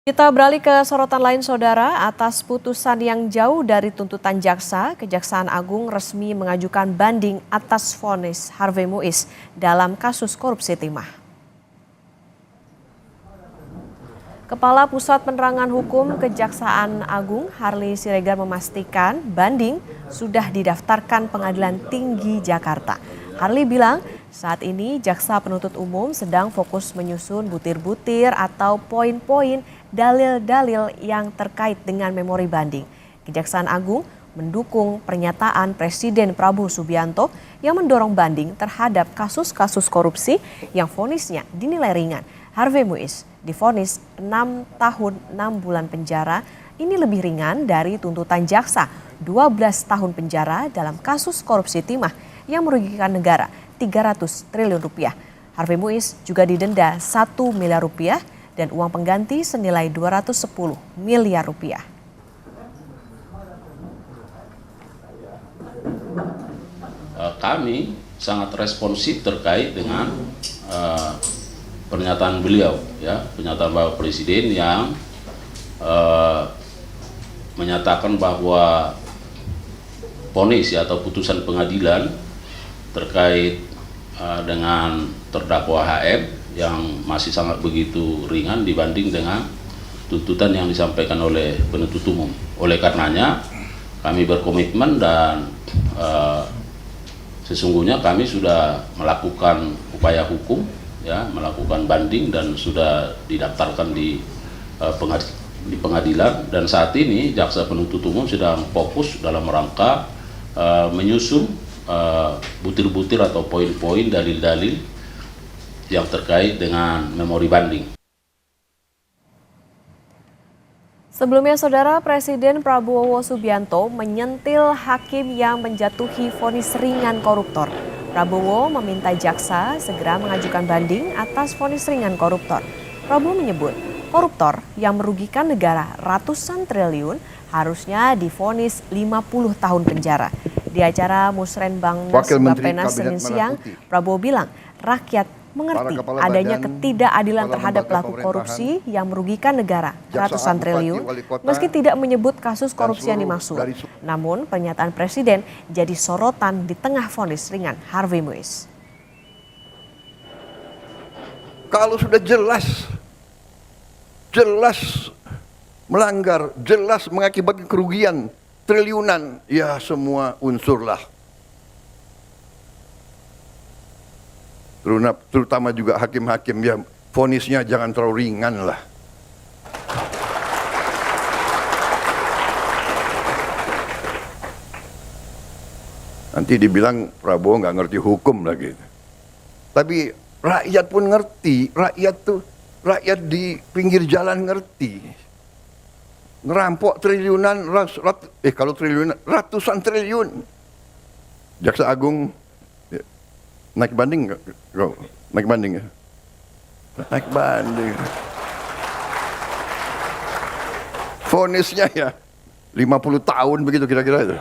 Kita beralih ke sorotan lain, Saudara. Atas putusan yang jauh dari tuntutan jaksa, Kejaksaan Agung resmi mengajukan banding atas vonis Harvey Muiz dalam kasus korupsi timah. Kepala Pusat Penerangan Hukum Kejaksaan Agung, Harley Siregar, memastikan banding sudah didaftarkan Pengadilan Tinggi Jakarta. Harley bilang saat ini jaksa penuntut umum sedang fokus menyusun butir-butir atau poin-poin dalil-dalil yang terkait dengan memori banding. Kejaksaan Agung mendukung pernyataan Presiden Prabowo Subianto yang mendorong banding terhadap kasus-kasus korupsi yang vonisnya dinilai ringan. Harvey Muiz divonis 6 tahun 6 bulan penjara. Ini lebih ringan dari tuntutan jaksa 12 tahun penjara dalam kasus korupsi timah yang merugikan negara 300 triliun rupiah. Harvey Muiz juga didenda 1 miliar rupiah dan uang pengganti senilai 210 miliar rupiah. Kami sangat responsif terkait dengan pernyataan beliau, ya, pernyataan Bapak Presiden yang menyatakan bahwa vonis atau putusan pengadilan terkait dengan terdakwa HM yang masih sangat begitu ringan dibanding dengan tuntutan yang disampaikan oleh penuntut umum. Oleh karenanya kami berkomitmen dan sesungguhnya kami sudah melakukan upaya hukum, ya, melakukan banding dan sudah didaftarkan di pengadilan, dan saat ini jaksa penuntut umum sedang fokus dalam rangka menyusun butir-butir atau poin-poin dalil-dalil yang terkait dengan memori banding. Sebelumnya, Saudara, Presiden Prabowo Subianto menyentil hakim yang menjatuhi vonis ringan koruptor. Prabowo meminta jaksa segera mengajukan banding atas vonis ringan koruptor. Prabowo menyebut koruptor yang merugikan negara ratusan triliun harusnya divonis 50 tahun penjara. Di acara Musrenbang Bappenas Senin siang, Prabowo bilang rakyat mengerti adanya ketidakadilan terhadap pelaku korupsi yang merugikan negara ratusan triliun, meski tidak menyebut kasus korupsi yang dimaksud. Namun pernyataan Presiden jadi sorotan di tengah vonis ringan Harvey Muiz. Kalau sudah jelas melanggar, jelas mengakibatkan kerugian triliunan, ya semua unsurlah. Terutama juga hakim-hakim, ya vonisnya jangan terlalu ringan lah. Nanti dibilang Prabowo nggak ngerti hukum lagi. Tapi rakyat pun ngerti, rakyat di pinggir jalan ngerti. Ngerampok triliunan, kalau triliunan, ratusan triliun. Jaksa Agung naik banding nggak? Naik banding ya? Naik banding. Vonisnya ya 50 tahun begitu kira-kira itu.